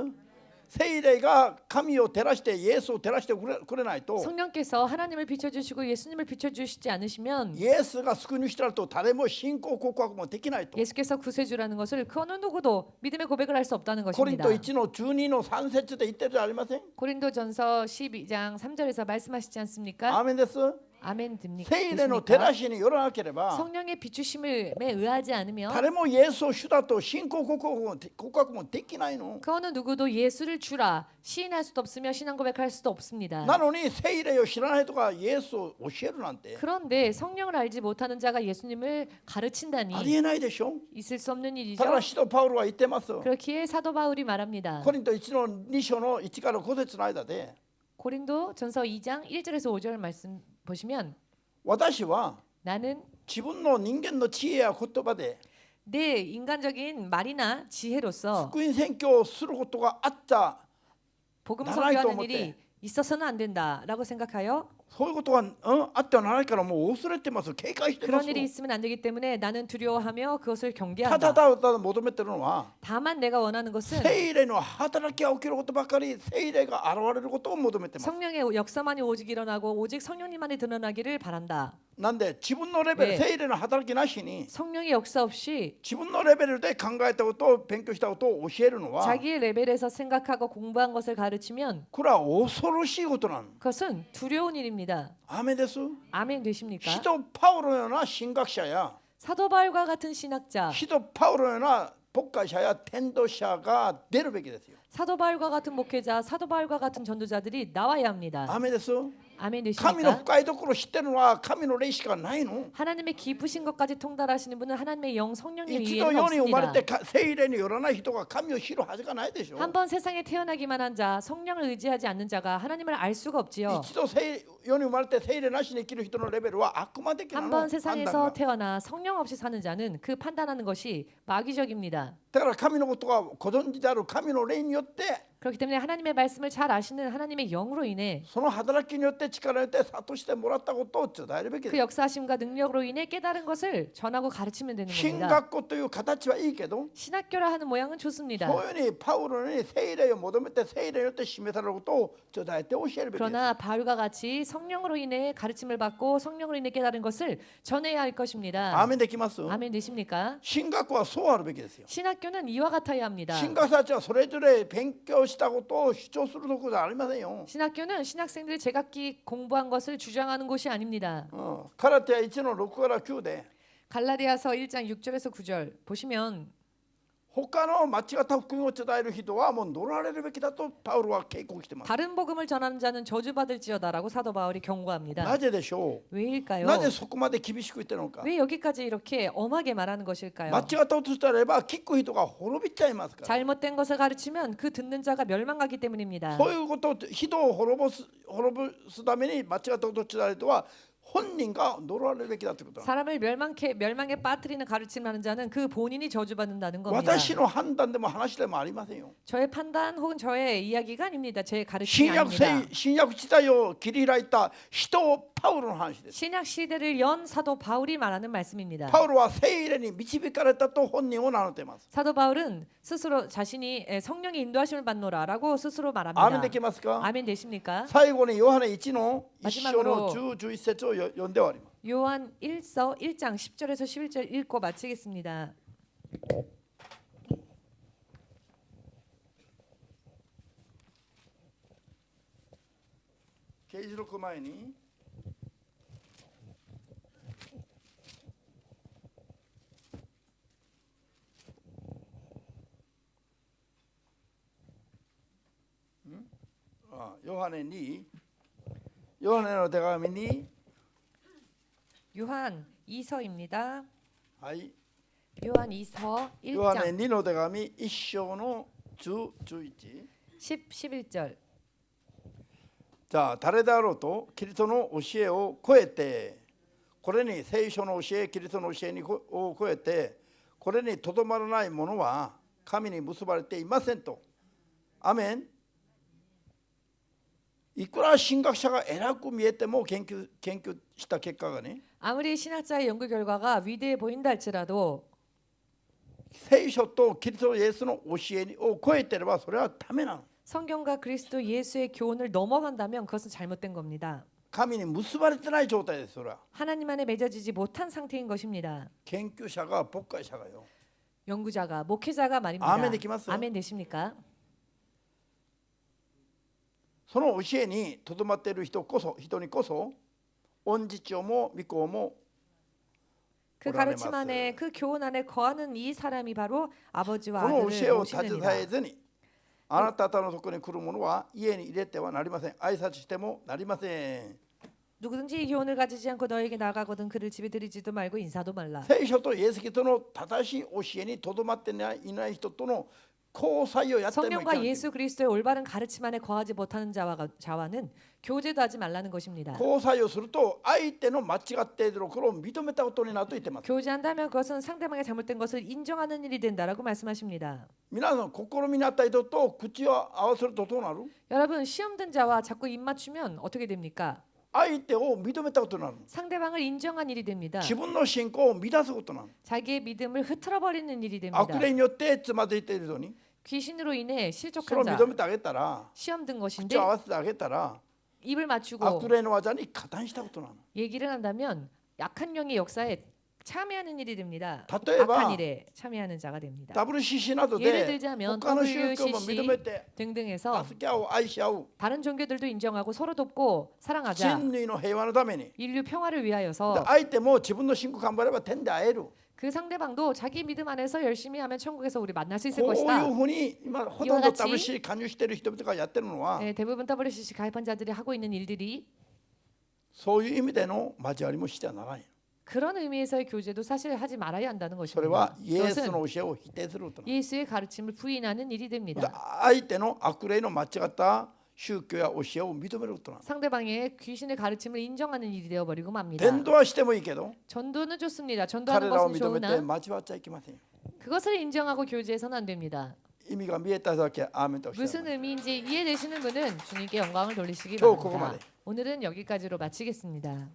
聖霊が神を照らしてイエスを照らしてくれないと 성령께서 하나님을 비춰주시고 예수님을 비춰주시지 않으시면 イエスが救い主だと誰も信仰告白もできないと。 예수께서 구세주라는 것을 그 어느 누구도 믿음의 고백을 할 수 없다는 コリン 것입니다. ト1の12の3節で言ってるじゃありません？ 고린도전서 12장 3절에서 말씀하시지 ア 않습니까? ーメンです。 아멘 됩니까? 聖霊の照らしによらなければ 성령의 비추심에 의하지 않으면 誰もイエスを主だと信仰告白もできないの。 그 어느 누구도 예수를 주라 시인할 수도 없으며 신앙 고백할 수도 없습니다. なのに聖霊を知らない人がイエスを教えるなんて 그런데 성령을 알지 못하는 자가 예수님을 あり 가르친다니 えないでしょ。 있을 수 없는 だ 일이죠. から使徒パウロは言ってます。 그렇기에 사도 바울이 말합니다. コリント1の2章の1から5節の間で 고린도 전서 2장 1절에서 5절 말씀 보시면 私は 나는 自分の人間の知恵や言葉で 내 인간적인 말이나 지혜로서 福音宣教をすることがあった 복음 나라에 또 선교하는 못해. 일이 있어서는 안 된다라고 생각하여 そういうことがあってはならないからもう恐れてます。警戒してま 그런 す。 일이 있으면 안 되기 때문에 나는 두려워하며 그것을 ただ 경계한다. ただ求めてるのは 다만 내가 원하는 것은 聖霊の働きが起きることばかり、聖霊が現れることを求めてます。 성령의 역사만이 오직 일어나고 오직 성령님만이 드러나기를 바란다. なんで自分のレベル、ね聖霊の働きなしに 성령의 역사 없이 自分のレベルで考えたことを勉強したことを教えるのは 자기의 레벨에서 생각하고 공부한 것을 가르치면 これは恐ろしいことなの。 그것은 두려운 일입니다. アメです。 아멘 되십니까? 使徒パウロのような神学者や 사도 바울과 같은 신학자, 使徒パウロのような牧会者や伝道者が出るべきですよ。 사도 바울과 같은 목회자, 사도 바울과 같은 전도자들이 나와야 합니다. アメです。 아멘 神の 되십니까? 深いところを知ってるのは神の霊しかないの。 하나님의 깊으신 것까지 통달하시는 분은 하나님의 영 성령님 一度 이외에는 世に生まれ 없습니다. て聖霊によらない人が神を知るはずがないでしょ。 한 번 세상에 태어나기만 한 자, 성령을 의지하지 않는 자가 하나님을 알 수가 없지요. 一度世に生まれて聖霊なしに生きる人のレベルは悪魔的な 한 の。 번 세상에서 判断が 태어나 성령 없이 사는 자는 그 판단하는 것이 마귀적입니다. だから神のことがご存知である神の霊によって 그렇기 때문에 하나님의 말씀을 잘 아시는 하나님의 영으로 인해 その働きによって力によって諭してもらったことを伝えるべき 그 です。 역사하심과 능력으로 인해 깨달은 것을 전하고 가르치면 되는 神 겁니다. 学校という形はいいけど 신학교라 하는 모양은 좋습니다. そういうふうにパウロに聖霊を求めて聖霊によって示されることを伝えて教えるべきです。 그러나 바울과 같이 성령으로 인해 가르침을 받고 성령으로 인해 깨달은 것을 전해야 할 アー 것입니다. メンできます。 아멘 되십니까? 神学はそうあるべきですよ。 신학교 신학교는 이와 같아야 합니다. 進学者はそれぞれ勉強したことを主張するところじゃありませんよ。 신학교는 신학생들이 제각기 공부한 것을 주장하는 곳이 아닙니다. カラテヤ1の6から9で 갈라디아서 1장 6절에서 9절 보시면 他の間違った福音を伝える人はもう呪われるべきだとパウロは警告してます。 다른 복음을 전하는 자는 저주받을지어다라고 사도 바울이 경고합니다. なぜでしょう。 왜일까요? なぜそこまで厳しく言ってるのか。 왜 여기까지 이렇게 엄하게 말하는 것일까요? 間違ったこと伝えれば聞く人が滅びちゃいますから。 잘못된 것을 가르치면 그 듣는 자가 멸망하기 때문입니다. そういうことを人を滅ぼすために間違ったことを伝える人は本人が呪われるべきだということ。 사람을 멸망에 빠뜨리는 가르침하는 자는 그 본인이 저주받는다는 겁니다. 私の判断でも話でもありませんよ。 저의 판단 혹은 저의 이야기가 아닙니다. 제 가르침이 新約 아닙니다. 新約時代を切り開いた人パウロの話です。 신약 시대를 연 사도 바울이 말하는 말씀입니다. パウロは聖霊に導かれたと本人を名乗っています。 사도 바울은 스스로 자신이 성령의 인도하심을 받노라라고 스스로 말합니다. アーメンできますか。 아멘 되십니까? 最後にヨハネ1の1章 마지막으로 の10、11節を読んで終わります。 요한 1서 1장 10절에서 11절 읽고 마치겠습니다. 啓示録前にヨハネの手紙に 요한 2서입니다. はい、 요한 2서 ヨハネ 1장 2の手紙1章の10、11。 10, 11절 じゃあ誰であろうとキリストの教えを超えて、これに聖書の教え、キリストの教えを超えて、これにとどまらない者は神に結ばれていませんと。アメン。いくら神学者が偉く見えても研究した結果がね、 아무리 신학자의 연구 결과가 위대해 보인다 할지라도 聖書とキリストイエスの教えを超えてればそれはダメなの。 성경과 그리스도 예수의 교훈을 넘어간다면 그것은 잘못된 겁니다. 神に結ばれてない状態です。それは 하나님 안에 맺어지지 못한 상태인 것입니다. 研究者が牧会者がよ。 연구자가 목회자가 말입니다. 아멘 되십니까? 아멘 되십니까? その教えにとどまっている人にこそ御父も御子も 그 가르침 안에 그 교훈 안에 거하는 이 사람이 바로 아버지와 この教 아들을 えを携 모시느니라. えずにあなた方のところに来る者は家に入れてはなりません。挨拶してもなりません。 누구든지 이 교훈을 가지지 않고 너에게 나가거든 그를 집에 들이지도 말고 인사도 말라. 聖書とイエス・キリストの正しい教えにとどまっていない人との交際をやってもいけな 성령과 い。 예수 그리스도의 올바른 가르침 안에 거하지 못하는 자와는 교제도 하지 말라는 것입니다. 交際をすると相手の間違っているところを認めたことになると言ってます。 교제한다면 그것은 상대방의 잘못된 것을 인정하는 일이 된다라고 말씀하십니다. 皆さん試みになった人と口を合わせるとどうなる？ 여러분 시험 든 자와 자꾸 입 맞추면 어떻게 됩니까? 相手を認めたことになる。 상대방을 인정한 일이 됩니다. 自分の信仰を乱すことになる。 자기의 믿음을 흐트러버리는 일이 됩니다. 悪霊によってつまずいている人に 귀신으로 인해 それ 실족한 を 자 認めてあげたら 시험 든 口 것인데 を合わせてあげたら 입을 맞추고 悪霊の技に加担したことなの。 얘기를 한다면 약한 영의 역사에 참여하는 일이 됩니다. 例えば 악한 일에 참여하는 자가 됩니다. WCC など 예를 で 들자면 他の宗教も認め WCC て 등등해서 助け合う愛し合う 다른 종교들도 인정하고 서로 돕고 사랑하자. 人類の平和のために 인류 평화를 で 위하여서 相手も自分の信仰頑張れば天で会える。 그 상대방도 자기 믿음 안에서 열심히 하면 천국에서 우리 만날 수 있을 こういう 것이다. ふうに今ほとんど WCC 加入している人々がやってるのは 네, 대부분 WCC 가입한 자들이 하고 있는 일들이 そういう意味での交わりもしてはならない。 그런 의미에서의 교제도 사실 하지 말아야 한다는 それは 것입니다. イエス 그것은 の教えを否定することなの。 예수의 가르침을 부인하는 일이 で 됩니다. 相手の悪霊の間違った宗教や教えを認めることなの。 상대방의 귀신의 가르침을 인정하는 일이 되어버리고 맙니다. 伝道はしてもいいけど 전도는 좋습니다. 전도하는 彼らを 것은 認めて 좋으나 交わっちゃいけませんよ。 그것을 인정하고 교제해서는 안 됩니다. 意味が見えただけアーメンとおっしゃいます。 무슨 의미인지 이해되시는 분은 주님께 영광을 돌리시기 또 그거만 바랍니다. 오늘은 여기까지로 마치겠습니다.